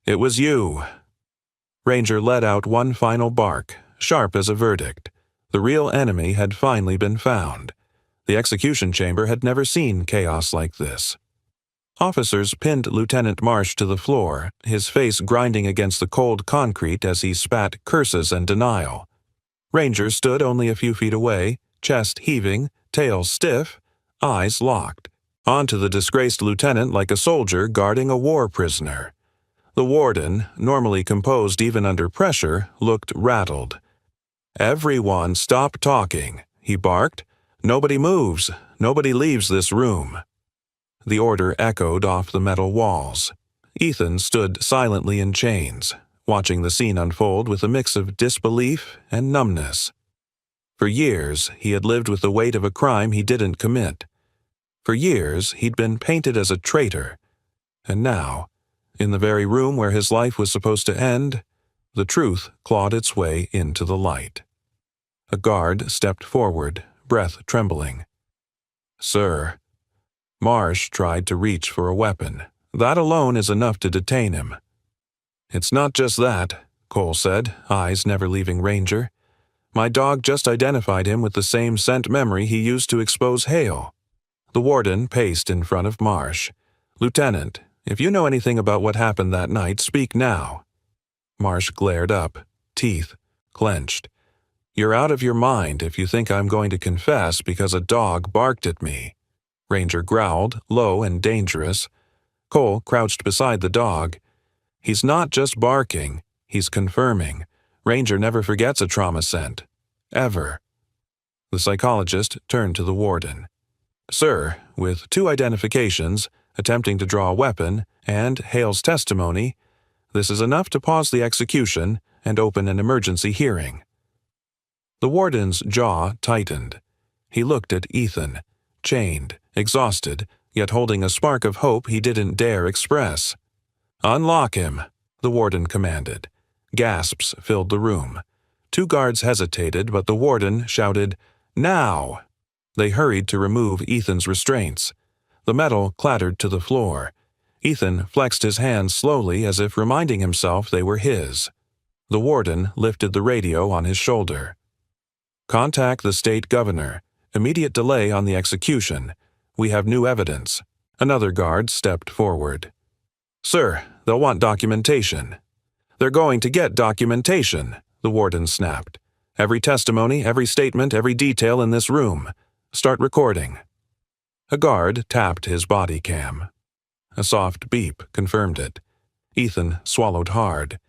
[SPEAKER 1] "It was you." Ranger let out one final bark, sharp as a verdict. The real enemy had finally been found. The execution chamber had never seen chaos like this. Officers pinned Lieutenant Marsh to the floor, his face grinding against the cold concrete as he spat curses and denial. Ranger stood only a few feet away, chest heaving, tail stiff, eyes locked, onto the disgraced lieutenant like a soldier guarding a war prisoner. The warden, normally composed even under pressure, looked rattled. "Everyone stop talking," he barked. "Nobody moves. Nobody leaves this room." The order echoed off the metal walls. Ethan stood silently in chains, watching the scene unfold with a mix of disbelief and numbness. For years, he had lived with the weight of a crime he didn't commit. For years, he'd been painted as a traitor. And now, in the very room where his life was supposed to end, the truth clawed its way into the light. A guard stepped forward, breath trembling. "Sir." Marsh tried to reach for a weapon. That alone is enough to detain him. "It's not just that," Cole said, eyes never leaving Ranger. "My dog just identified him with the same scent memory he used to expose Hale." The warden paced in front of Marsh. "Lieutenant, if you know anything about what happened that night, speak now." Marsh glared up, teeth clenched. "You're out of your mind if you think I'm going to confess because a dog barked at me." Ranger growled, low and dangerous. Cole crouched beside the dog. "He's not just barking, he's confirming. Ranger never forgets a trauma scent. Ever." The psychologist turned to the warden. "Sir, with 2 identifications, attempting to draw a weapon, and Hale's testimony, this is enough to pause the execution and open an emergency hearing." The warden's jaw tightened. He looked at Ethan, chained, exhausted, yet holding a spark of hope he didn't dare express. "Unlock him," the warden commanded. Gasps filled the room. 2 guards hesitated, but the warden shouted, "Now!" They hurried to remove Ethan's restraints. The metal clattered to the floor. Ethan flexed his hands slowly as if reminding himself they were his. The warden lifted the radio on his shoulder. "Contact the state governor. Immediate delay on the execution. We have new evidence." Another guard stepped forward. "Sir, they'll want documentation." "They're going to get documentation," the warden snapped. "Every testimony, every statement, every detail in this room. Start recording." A guard tapped his body cam. A soft beep confirmed it. Ethan swallowed hard.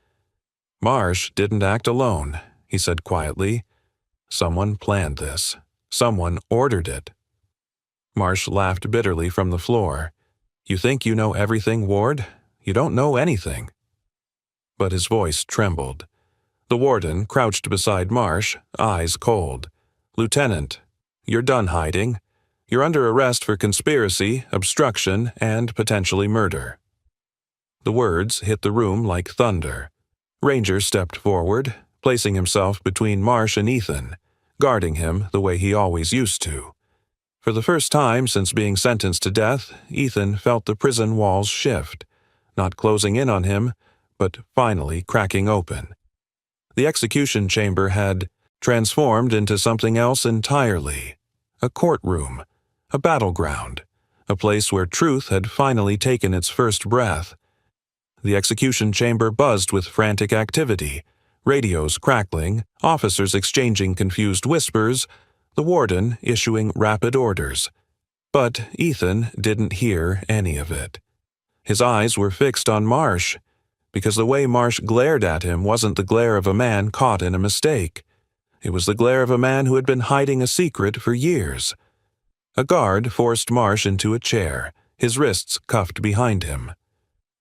[SPEAKER 1] "Marsh didn't act alone," he said quietly. "Someone planned this. Someone ordered it." Marsh laughed bitterly from the floor. "You think you know everything, Ward? You don't know anything." But his voice trembled. The warden crouched beside Marsh, eyes cold. "Lieutenant, you're done hiding. You're under arrest for conspiracy, obstruction, and potentially murder." The words hit the room like thunder. Ranger stepped forward, placing himself between Marsh and Ethan, guarding him the way he always used to. For the first time since being sentenced to death, Ethan felt the prison walls shift, not closing in on him, but finally cracking open. The execution chamber had transformed into something else entirely. A courtroom, a battleground, a place where truth had finally taken its first breath. The execution chamber buzzed with frantic activity, radios crackling, officers exchanging confused whispers, the warden issuing rapid orders. But Ethan didn't hear any of it. His eyes were fixed on Marsh, because the way Marsh glared at him wasn't the glare of a man caught in a mistake. It was the glare of a man who had been hiding a secret for years. A guard forced Marsh into a chair, his wrists cuffed behind him.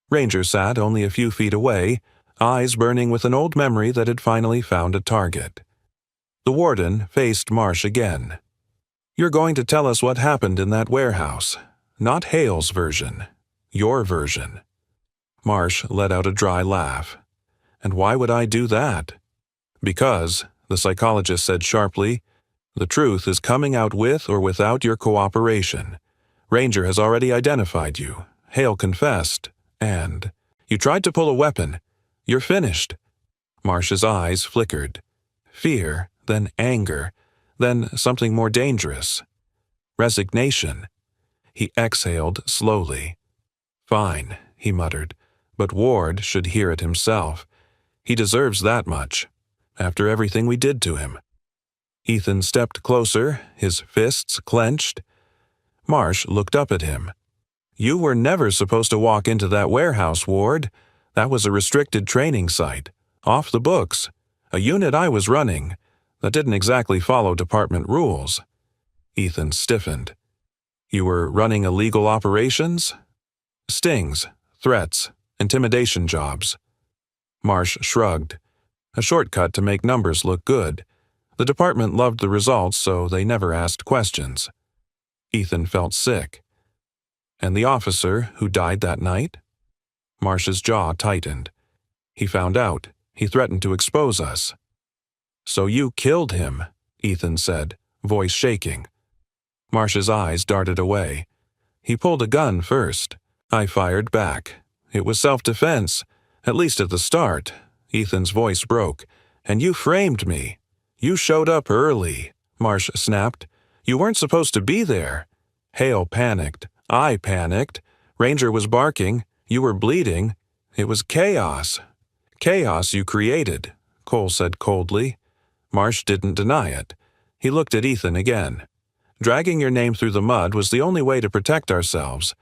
[SPEAKER 1] Ranger sat only a few feet away, eyes burning with an old memory that had finally found a target. The warden faced Marsh again. "You're going to tell us what happened in that warehouse. Not Hale's version. Your version." Marsh let out a dry laugh. "And why would I do that?" "Because," the psychologist said sharply, "the truth is coming out with or without your cooperation. Ranger has already identified you. Hale confessed. And you tried to pull a weapon. You're finished." Marsh's eyes flickered. Fear, then anger, then something more dangerous. Resignation. He exhaled slowly. "Fine," he muttered, "but Ward should hear it himself. He deserves that much, after everything we did to him." Ethan stepped closer, his fists clenched. Marsh looked up at him. "You were never supposed to walk into that warehouse, Ward. That was a restricted training site. Off the books. A unit I was running. That didn't exactly follow department rules." Ethan stiffened. "You were running illegal operations?" "Stings, threats, intimidation jobs." Marsh shrugged. A shortcut to make numbers look good. The department loved the results, so they never asked questions. Ethan felt sick. And the officer who died that night? Marsh's jaw tightened. He found out. He threatened to expose us. So you killed him, Ethan said, voice shaking. Marsh's eyes darted away. He pulled a gun first. I fired back. It was self-defense, at least at the start. Ethan's voice broke. And you framed me. You showed up early, Marsh snapped. You weren't supposed to be there. Hale panicked. I panicked. Ranger was barking. You were bleeding. It was chaos. Chaos you created, Cole said coldly. Marsh didn't deny it. He looked at Ethan again. Dragging your name through the mud was the only way to protect ourselves.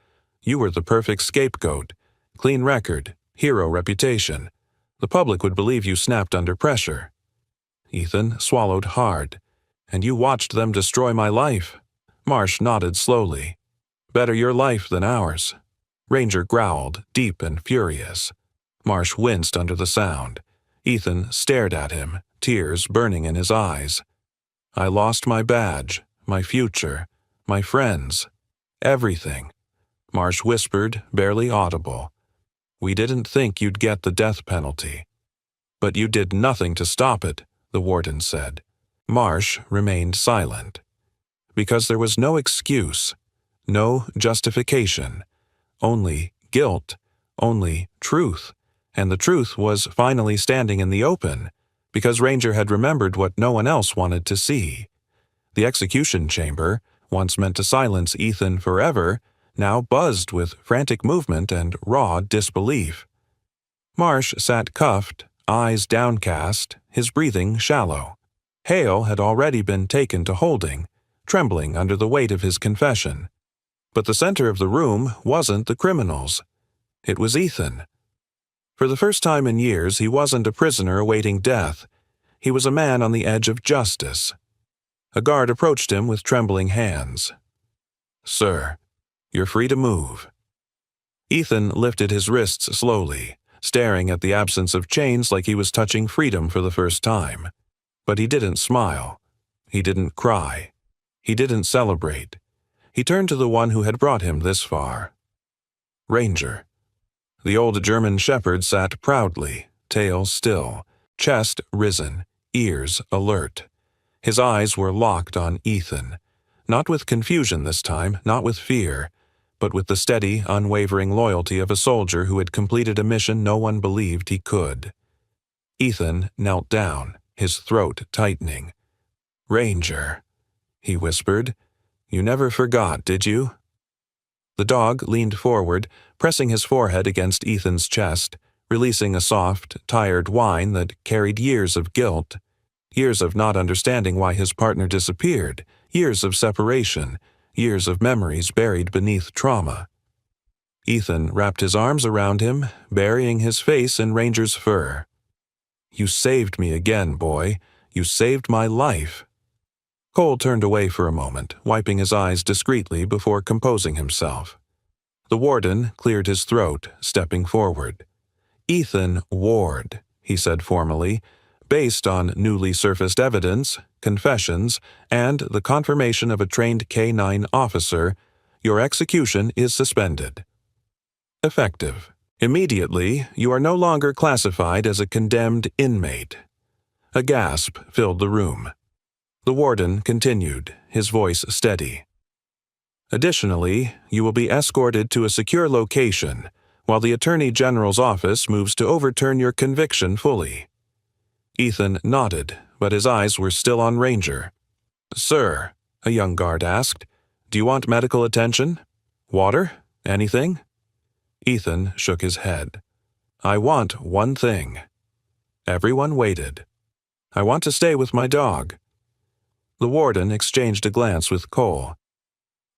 [SPEAKER 1] You were the perfect scapegoat. Clean record. Hero reputation. The public would believe you snapped under pressure. Ethan swallowed hard. And you watched them destroy my life. Marsh nodded slowly. Better your life than ours. Ranger growled, deep and furious. Marsh winced under the sound. Ethan stared at him, tears burning in his eyes. I lost my badge, my future, my friends, everything. Marsh whispered, barely audible. We didn't think you'd get the death penalty. But you did nothing to stop it, the warden said. Marsh remained silent. Because there was no excuse, no justification, only guilt, only truth, and the truth was finally standing in the open, because Ranger had remembered what no one else wanted to see. The execution chamber, once meant to silence Ethan forever, now buzzed with frantic movement and raw disbelief. Marsh sat cuffed, eyes downcast, his breathing shallow. Hale had already been taken to holding, trembling under the weight of his confession. But the center of the room wasn't the criminals. It was Ethan. For the first time in years, he wasn't a prisoner awaiting death. He was a man on the edge of justice. A guard approached him with trembling hands. Sir, you're free to move. Ethan lifted his wrists slowly, staring at the absence of chains like he was touching freedom for the first time. But he didn't smile. He didn't cry. He didn't celebrate. He turned to the one who had brought him this far. Ranger. The old German shepherd sat proudly, tail still, chest risen, ears alert. His eyes were locked on Ethan, not with confusion this time, not with fear, but with the steady, unwavering loyalty of a soldier who had completed a mission no one believed he could. Ethan knelt down, his throat tightening. Ranger, he whispered. You never forgot, did you? The dog leaned forward, pressing his forehead against Ethan's chest, releasing a soft, tired whine that carried years of guilt, years of not understanding why his partner disappeared, years of separation, years of memories buried beneath trauma. Ethan wrapped his arms around him, burying his face in Ranger's fur. You saved me again, boy. You saved my life. Cole turned away for a moment, wiping his eyes discreetly before composing himself. The warden cleared his throat, stepping forward. Ethan Ward, he said formally, based on newly surfaced evidence, confessions, and the confirmation of a trained K-9 officer, your execution is suspended. Effective. Immediately, you are no longer classified as a condemned inmate. A gasp filled the room. The warden continued, his voice steady. Additionally, you will be escorted to a secure location while the Attorney General's office moves to overturn your conviction fully. Ethan nodded, but his eyes were still on Ranger. Sir, a young guard asked, do you want medical attention? Water? Anything? Ethan shook his head. I want one thing. Everyone waited. I want to stay with my dog. The warden exchanged a glance with Cole.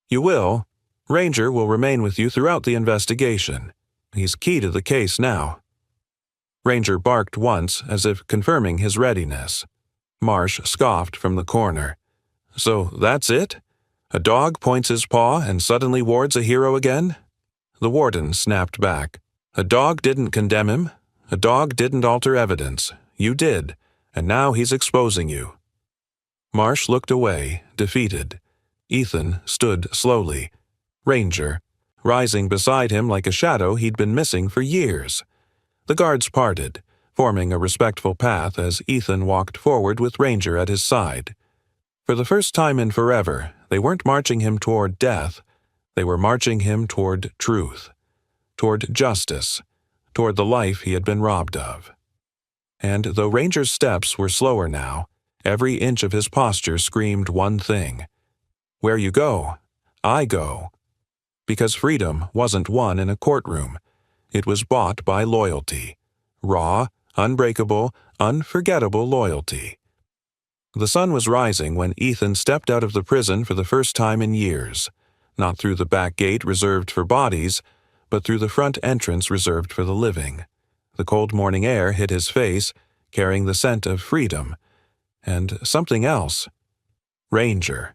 [SPEAKER 1] You will. Ranger will remain with you throughout the investigation. He's key to the case now. Ranger barked once, as if confirming his readiness. Marsh scoffed from the corner. So that's it? A dog points his paw and suddenly Ward's a hero again? The warden snapped back. A dog didn't condemn him. A dog didn't alter evidence. You did, and now he's exposing you. Marsh looked away, defeated. Ethan stood slowly. Ranger, rising beside him like a shadow he'd been missing for years. The guards parted, forming a respectful path as Ethan walked forward with Ranger at his side. For the first time in forever, they weren't marching him toward death. They were marching him toward truth, toward justice, toward the life he had been robbed of. And though Ranger's steps were slower now, every inch of his posture screamed one thing: "Where you go, I go." Because freedom wasn't won in a courtroom. It was bought by loyalty. Raw, unbreakable, unforgettable loyalty. The sun was rising when Ethan stepped out of the prison for the first time in years, not through the back gate reserved for bodies, but through the front entrance reserved for the living. The cold morning air hit his face, carrying the scent of freedom. And something else. Ranger.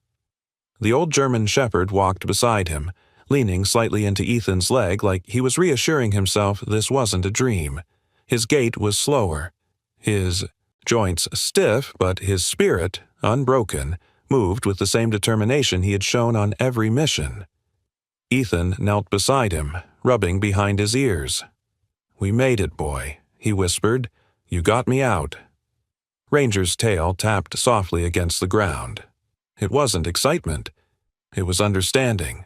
[SPEAKER 1] The old German shepherd walked beside him, leaning slightly into Ethan's leg like he was reassuring himself this wasn't a dream. His gait was slower. His joints stiff, but his spirit, unbroken, moved with the same determination he had shown on every mission. Ethan knelt beside him, rubbing behind his ears. "We made it, boy," he whispered. "You got me out." Ranger's tail tapped softly against the ground. It wasn't excitement. It was understanding.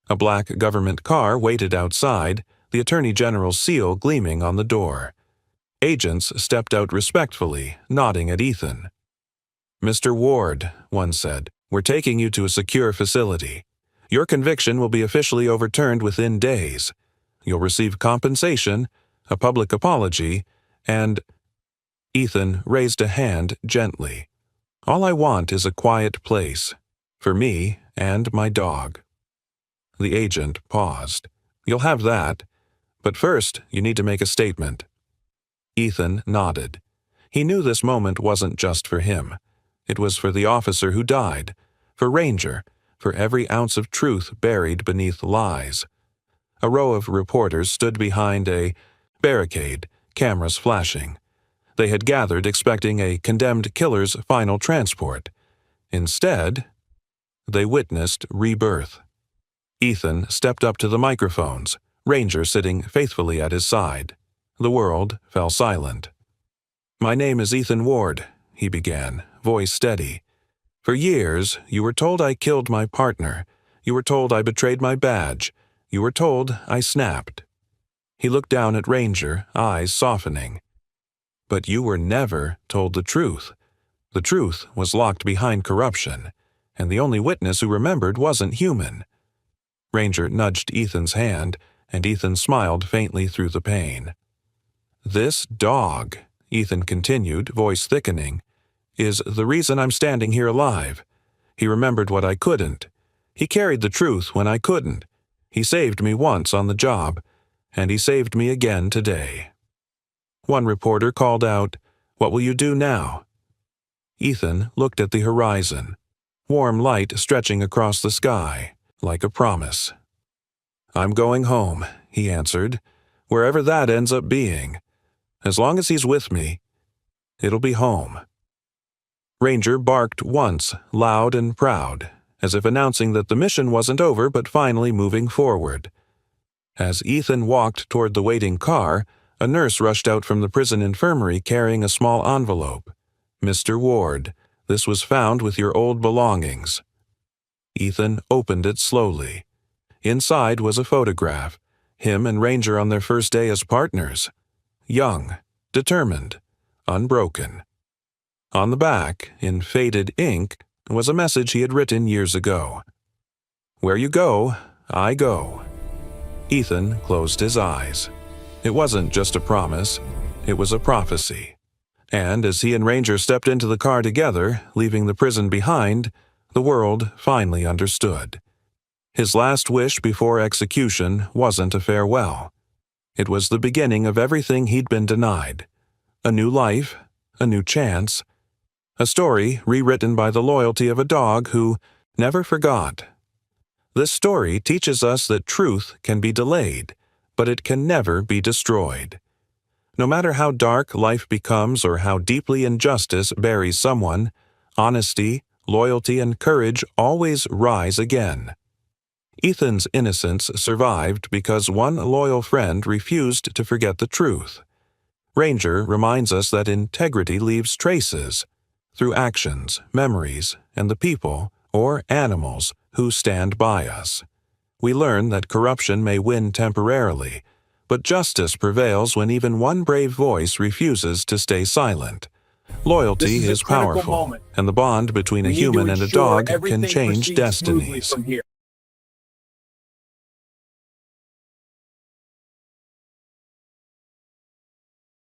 [SPEAKER 1] A black government car waited outside, the Attorney General's seal gleaming on the door. Agents stepped out respectfully, nodding at Ethan. "Mr. Ward," one said, "we're taking you to a secure facility. Your conviction will be officially overturned within days. You'll receive compensation, a public apology, and—" Ethan raised a hand gently. "All I want is a quiet place. For me and my dog." The agent paused. "You'll have that. But first, you need to make a statement." Ethan nodded. He knew this moment wasn't just for him. It was for the officer who died, for Ranger, for every ounce of truth buried beneath lies. A row of reporters stood behind a barricade, cameras flashing. They had gathered expecting a condemned killer's final transport. Instead, they witnessed rebirth. Ethan stepped up to the microphones, Ranger sitting faithfully at his side. The world fell silent. "My name is Ethan Ward," he began, voice steady. "For years, you were told I killed my partner. You were told I betrayed my badge. You were told I snapped." He looked down at Ranger, eyes softening. "But you were never told the truth. The truth was locked behind corruption, and the only witness who remembered wasn't human." Ranger nudged Ethan's hand, and Ethan smiled faintly through the pain. "This dog," Ethan continued, voice thickening, "is the reason I'm standing here alive. He remembered what I couldn't. He carried the truth when I couldn't. He saved me once on the job, and he saved me again today." One reporter called out, "What will you do now?" Ethan looked at the horizon, warm light stretching across the sky, like a promise. "I'm going home," he answered, "wherever that ends up being. As long as he's with me, it'll be home." Ranger barked once, loud and proud, as if announcing that the mission wasn't over but finally moving forward. As Ethan walked toward the waiting car, a nurse rushed out from the prison infirmary carrying a small envelope. "Mr. Ward, this was found with your old belongings." Ethan opened it slowly. Inside was a photograph, him and Ranger on their first day as partners. Young, determined, unbroken. On the back, in faded ink, was a message he had written years ago. "Where you go, I go." Ethan closed his eyes. It wasn't just a promise, it was a prophecy. And as he and Ranger stepped into the car together, leaving the prison behind, the world finally understood. His last wish before execution wasn't a farewell. It was the beginning of everything he'd been denied. A new life, a new chance, a story rewritten by the loyalty of a dog who never forgot. This story teaches us that truth can be delayed, but it can never be destroyed. No matter how dark life becomes or how deeply injustice buries someone, honesty, loyalty and courage always rise again. Ethan's innocence survived because one loyal friend refused to forget the truth. Ranger reminds us that integrity leaves traces through actions, memories, and the people, or animals, who stand by us. We learn that corruption may win temporarily, but justice prevails when even one brave voice refuses to stay silent. Loyalty is powerful, and the bond between a human and a dog can change destinies.